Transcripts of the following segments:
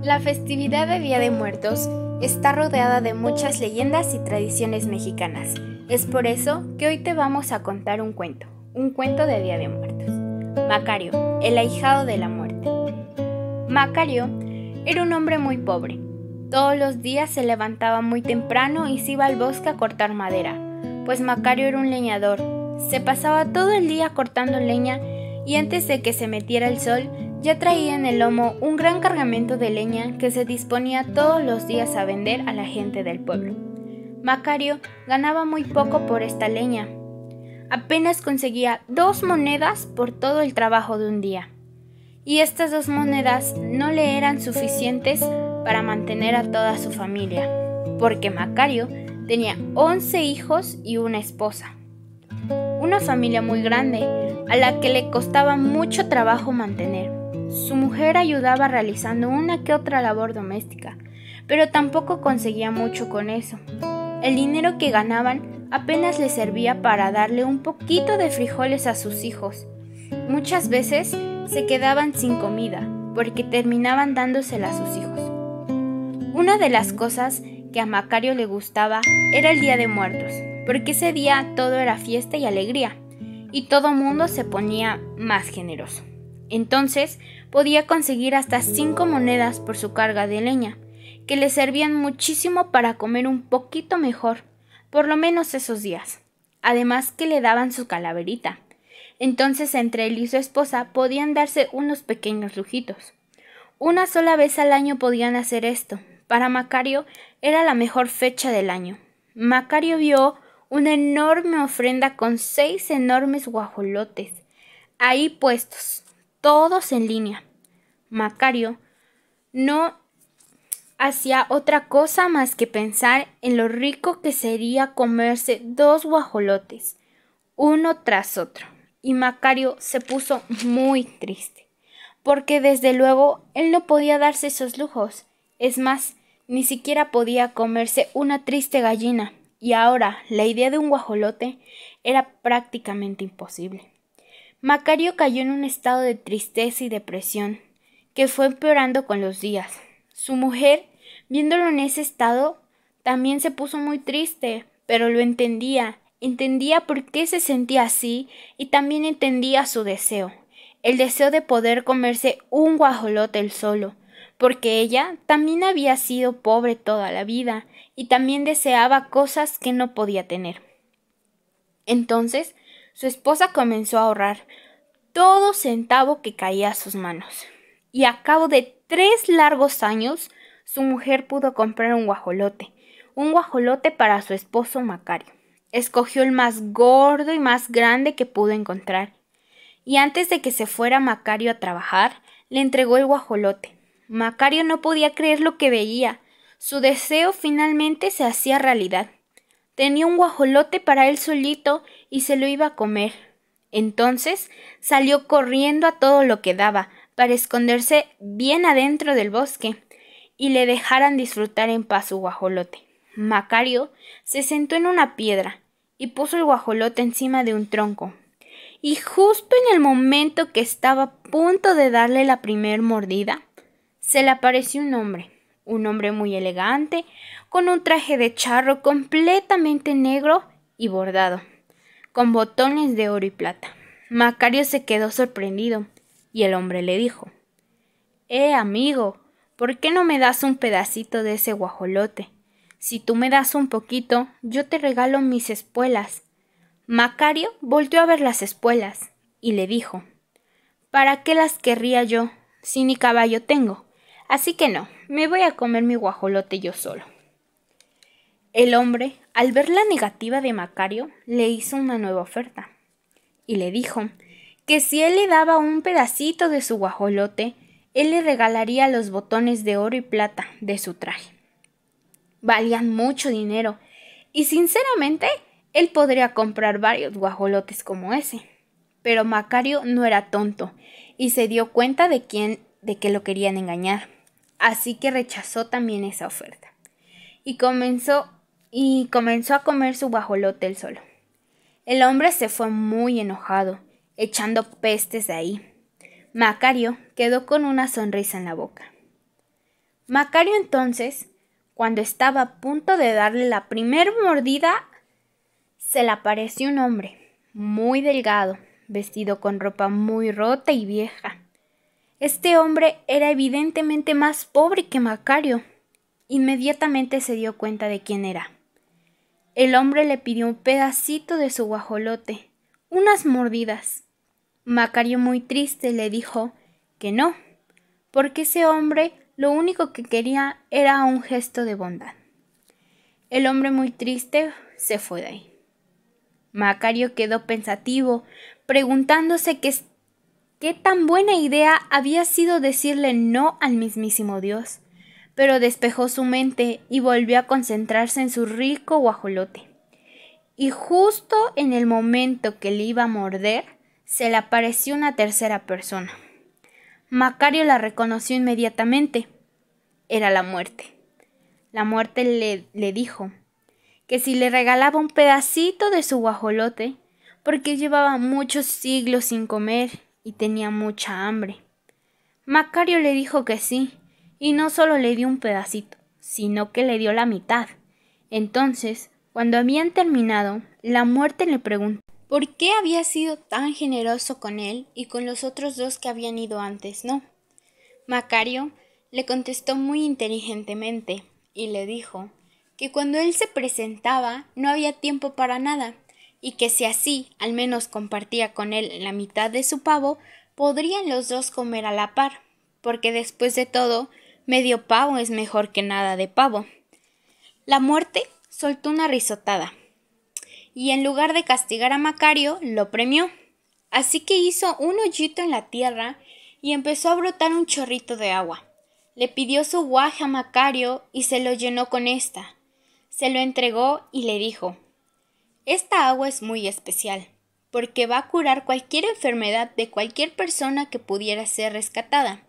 La festividad de Día de Muertos está rodeada de muchas leyendas y tradiciones mexicanas. Es por eso que hoy te vamos a contar un cuento de Día de Muertos. Macario, el ahijado de la muerte. Macario era un hombre muy pobre. Todos los días se levantaba muy temprano y se iba al bosque a cortar madera, pues Macario era un leñador. Se pasaba todo el día cortando leña y antes de que se metiera el sol, ya traía en el lomo un gran cargamento de leña que se disponía todos los días a vender a la gente del pueblo. Macario ganaba muy poco por esta leña. Apenas conseguía 2 monedas por todo el trabajo de un día. Y estas 2 monedas no le eran suficientes para mantener a toda su familia, porque Macario tenía 11 hijos y una esposa. Una familia muy grande, a la que le costaba mucho trabajo mantener. Su mujer ayudaba realizando una que otra labor doméstica, pero tampoco conseguía mucho con eso. El dinero que ganaban apenas le servía para darle un poquito de frijoles a sus hijos. Muchas veces se quedaban sin comida, porque terminaban dándosela a sus hijos. Una de las cosas que a Macario le gustaba era el Día de Muertos, porque ese día todo era fiesta y alegría, y todo mundo se ponía más generoso. Entonces podía conseguir hasta 5 monedas por su carga de leña, que le servían muchísimo para comer un poquito mejor, por lo menos esos días. Además que le daban su calaverita. Entonces entre él y su esposa podían darse unos pequeños lujitos. Una sola vez al año podían hacer esto. Para Macario era la mejor fecha del año. Macario vio una enorme ofrenda con 6 enormes guajolotes, ahí puestos, todos en línea. Macario no hacía otra cosa más que pensar en lo rico que sería comerse 2 guajolotes, uno tras otro, y Macario se puso muy triste, porque desde luego él no podía darse esos lujos. Es más, ni siquiera podía comerse una triste gallina, y ahora la idea de un guajolote era prácticamente imposible. Macario cayó en un estado de tristeza y depresión, que fue empeorando con los días. Su mujer, viéndolo en ese estado, también se puso muy triste, pero lo entendía por qué se sentía así y también entendía su deseo, el deseo de poder comerse un guajolote él solo, porque ella también había sido pobre toda la vida y también deseaba cosas que no podía tener. Entonces, su esposa comenzó a ahorrar todo centavo que caía a sus manos, y a cabo de 3 largos años, su mujer pudo comprar un guajolote para su esposo Macario. Escogió el más gordo y más grande que pudo encontrar, y antes de que se fuera Macario a trabajar, le entregó el guajolote. Macario no podía creer lo que veía. Su deseo finalmente se hacía realidad. Tenía un guajolote para él solito y se lo iba a comer. Entonces salió corriendo a todo lo que daba para esconderse bien adentro del bosque y le dejaran disfrutar en paz su guajolote. Macario se sentó en una piedra y puso el guajolote encima de un tronco. Y justo en el momento que estaba a punto de darle la primer mordida, se le apareció un hombre muy elegante, con un traje de charro completamente negro y bordado, con botones de oro y plata. Macario se quedó sorprendido, y el hombre le dijo: amigo, ¿por qué no me das un pedacito de ese guajolote? Si tú me das un poquito, yo te regalo mis espuelas. Macario volteó a ver las espuelas y le dijo: ¿para qué las querría yo, si ni caballo tengo? Así que no, me voy a comer mi guajolote yo solo. El hombre, al ver la negativa de Macario, le hizo una nueva oferta y le dijo que si él le daba un pedacito de su guajolote, él le regalaría los botones de oro y plata de su traje. Valían mucho dinero y sinceramente él podría comprar varios guajolotes como ese. Pero Macario no era tonto y se dio cuenta de que lo querían engañar. Así que rechazó también esa oferta y comenzó a comer su guajolote él solo. El hombre se fue muy enojado, echando pestes de ahí. Macario quedó con una sonrisa en la boca. Macario entonces, cuando estaba a punto de darle la primer mordida, se le apareció un hombre, muy delgado, vestido con ropa muy rota y vieja. Este hombre era evidentemente más pobre que Macario. Inmediatamente se dio cuenta de quién era. El hombre le pidió un pedacito de su guajolote, unas mordidas. Macario, muy triste, le dijo que no, porque ese hombre lo único que quería era un gesto de bondad. El hombre, muy triste, se fue de ahí. Macario quedó pensativo, preguntándose qué tan buena idea había sido decirle no al mismísimo Dios, pero despejó su mente y volvió a concentrarse en su rico guajolote. Y justo en el momento que le iba a morder, se le apareció una tercera persona. Macario la reconoció inmediatamente. Era la muerte. La muerte le dijo que si le regalaba un pedacito de su guajolote, porque llevaba muchos siglos sin comer y tenía mucha hambre. Macario le dijo que sí, y no solo le dio un pedacito, sino que le dio la mitad. Entonces, cuando habían terminado, la muerte le preguntó por qué había sido tan generoso con él y con los otros dos que habían ido antes, ¿no? Macario le contestó muy inteligentemente y le dijo que cuando él se presentaba no había tiempo para nada y que si así al menos compartía con él la mitad de su pavo, podrían los dos comer a la par, porque después de todo, medio pavo es mejor que nada de pavo. La muerte soltó una risotada y en lugar de castigar a Macario, lo premió. Así que hizo un hoyito en la tierra y empezó a brotar un chorrito de agua. Le pidió su guaje a Macario y se lo llenó con esta. Se lo entregó y le dijo: esta agua es muy especial, porque va a curar cualquier enfermedad de cualquier persona que pudiera ser rescatada.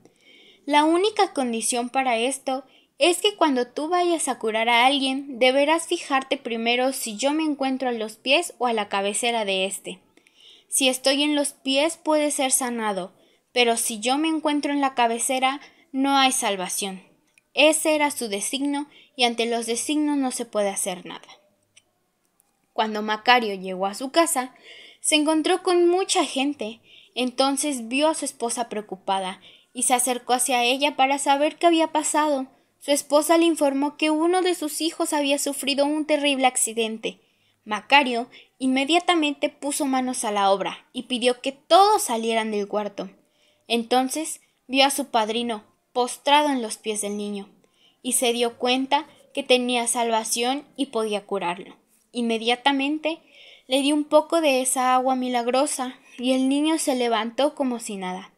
La única condición para esto es que cuando tú vayas a curar a alguien, deberás fijarte primero si yo me encuentro a los pies o a la cabecera de éste. Si estoy en los pies puede ser sanado, pero si yo me encuentro en la cabecera, no hay salvación. Ese era su designio y ante los designios no se puede hacer nada. Cuando Macario llegó a su casa, se encontró con mucha gente. Entonces vio a su esposa preocupada y se acercó hacia ella para saber qué había pasado. Su esposa le informó que uno de sus hijos había sufrido un terrible accidente. Macario inmediatamente puso manos a la obra y pidió que todos salieran del cuarto. Entonces vio a su padrino postrado en los pies del niño y se dio cuenta que tenía salvación y podía curarlo. Inmediatamente le dio un poco de esa agua milagrosa y el niño se levantó como si nada.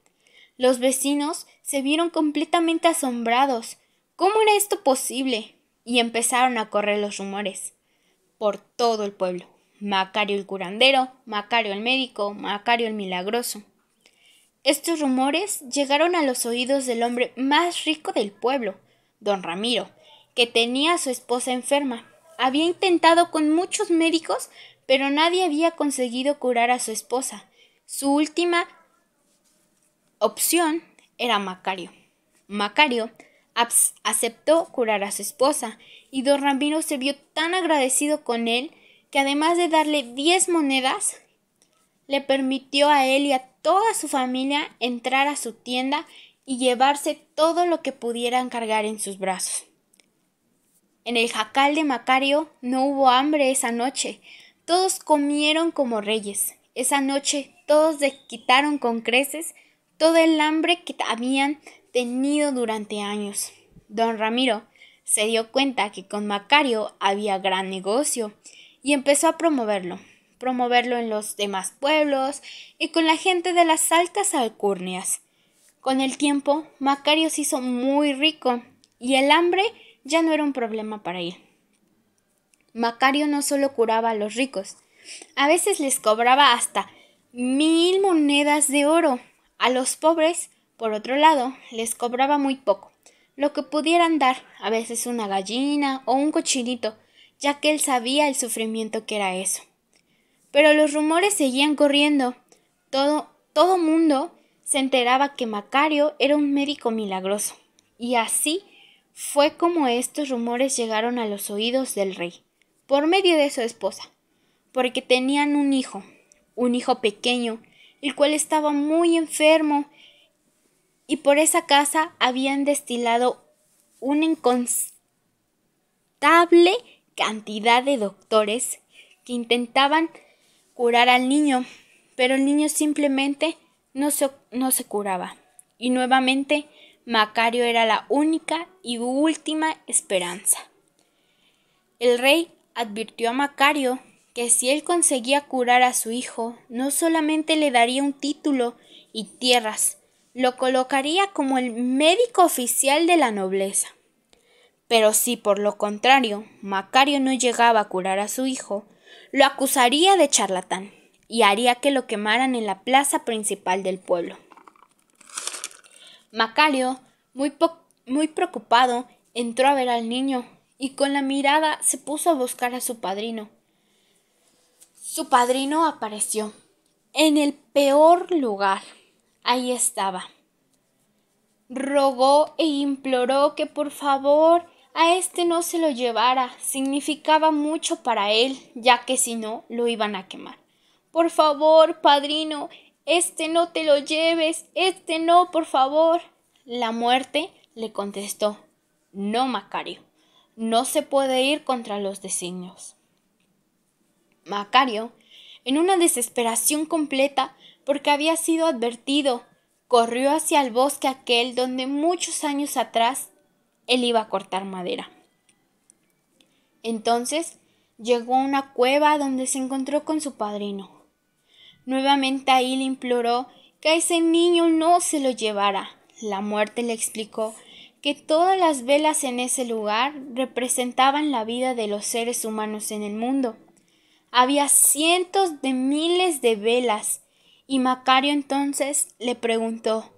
Los vecinos se vieron completamente asombrados. ¿Cómo era esto posible? Y empezaron a correr los rumores por todo el pueblo. Macario el curandero, Macario el médico, Macario el milagroso. Estos rumores llegaron a los oídos del hombre más rico del pueblo, don Ramiro, que tenía a su esposa enferma. Había intentado con muchos médicos, pero nadie había conseguido curar a su esposa. Su última opción era Macario. Macario aceptó curar a su esposa y don Ramiro se vio tan agradecido con él que además de darle 10 monedas, le permitió a él y a toda su familia entrar a su tienda y llevarse todo lo que pudieran cargar en sus brazos. En el jacal de Macario no hubo hambre esa noche. Todos comieron como reyes. Esa noche todos le quitaron con creces todo el hambre que habían tenido durante años. Don Ramiro se dio cuenta que con Macario había gran negocio y empezó a promoverlo en los demás pueblos y con la gente de las altas alcurnias. Con el tiempo, Macario se hizo muy rico y el hambre ya no era un problema para él. Macario no solo curaba a los ricos, a veces les cobraba hasta 1000 monedas de oro. A los pobres, por otro lado, les cobraba muy poco, lo que pudieran dar, a veces una gallina o un cochinito, ya que él sabía el sufrimiento que era eso. Pero los rumores seguían corriendo. Todo mundo se enteraba que Macario era un médico milagroso. Y así Fue como estos rumores llegaron a los oídos del rey, por medio de su esposa, porque tenían un hijo pequeño, el cual estaba muy enfermo, y por esa casa habían destilado una inconstable cantidad de doctores que intentaban curar al niño, pero el niño simplemente no se curaba. Y nuevamente Macario era la única y última esperanza. El rey advirtió a Macario que si él conseguía curar a su hijo, no solamente le daría un título y tierras, lo colocaría como el médico oficial de la nobleza. Pero si por lo contrario Macario no llegaba a curar a su hijo, lo acusaría de charlatán y haría que lo quemaran en la plaza principal del pueblo. Macario, muy preocupado, entró a ver al niño y con la mirada se puso a buscar a su padrino. Su padrino apareció en el peor lugar. Ahí estaba. Rogó e imploró que por favor a este no se lo llevara. Significaba mucho para él, ya que si no, lo iban a quemar. Por favor, padrino, este no te lo lleves, este no, por favor. La muerte le contestó: no, Macario, no se puede ir contra los designios. Macario, en una desesperación completa, porque había sido advertido, corrió hacia el bosque aquel donde muchos años atrás él iba a cortar madera. Entonces llegó a una cueva donde se encontró con su padrino. Nuevamente ahí le imploró que a ese niño no se lo llevara. La muerte le explicó que todas las velas en ese lugar representaban la vida de los seres humanos en el mundo. Había cientos de miles de velas, y Macario entonces le preguntó: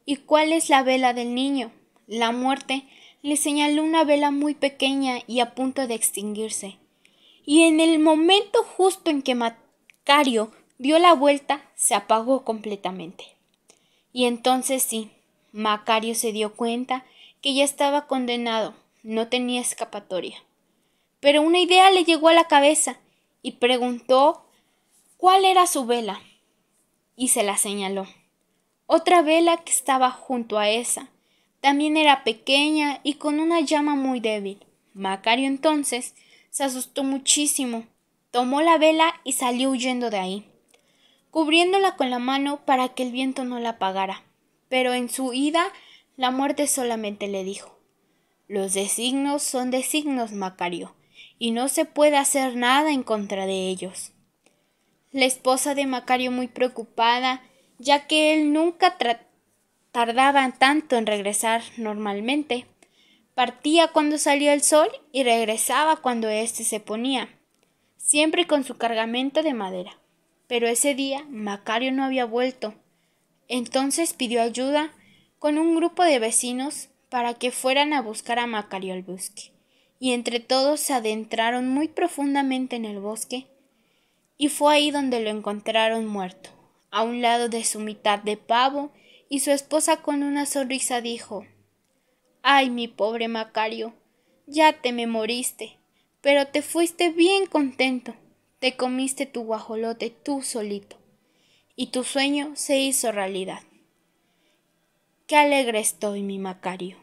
¿y cuál es la vela del niño? La muerte le señaló una vela muy pequeña y a punto de extinguirse. Y en el momento justo en que Macario dio la vuelta, se apagó completamente. Y entonces sí, Macario se dio cuenta que ya estaba condenado, no tenía escapatoria. Pero una idea le llegó a la cabeza y preguntó cuál era su vela, y se la señaló. Otra vela que estaba junto a esa también era pequeña y con una llama muy débil. Macario entonces se asustó muchísimo, tomó la vela y salió huyendo de ahí, cubriéndola con la mano para que el viento no la apagara. Pero en su huida la muerte solamente le dijo: los designios son designios, Macario, y no se puede hacer nada en contra de ellos. La esposa de Macario, muy preocupada, ya que él nunca tardaba tanto en regresar normalmente, partía cuando salía el sol y regresaba cuando éste se ponía, siempre con su cargamento de madera. Pero ese día Macario no había vuelto. Entonces pidió ayuda con un grupo de vecinos para que fueran a buscar a Macario al bosque, y entre todos se adentraron muy profundamente en el bosque, y fue ahí donde lo encontraron muerto, a un lado de su mitad de pavo, y su esposa con una sonrisa dijo: «Ay, mi pobre Macario, ya te me moriste, pero te fuiste bien contento, te comiste tu guajolote tú solito, y tu sueño se hizo realidad. Qué alegre estoy, mi Macario».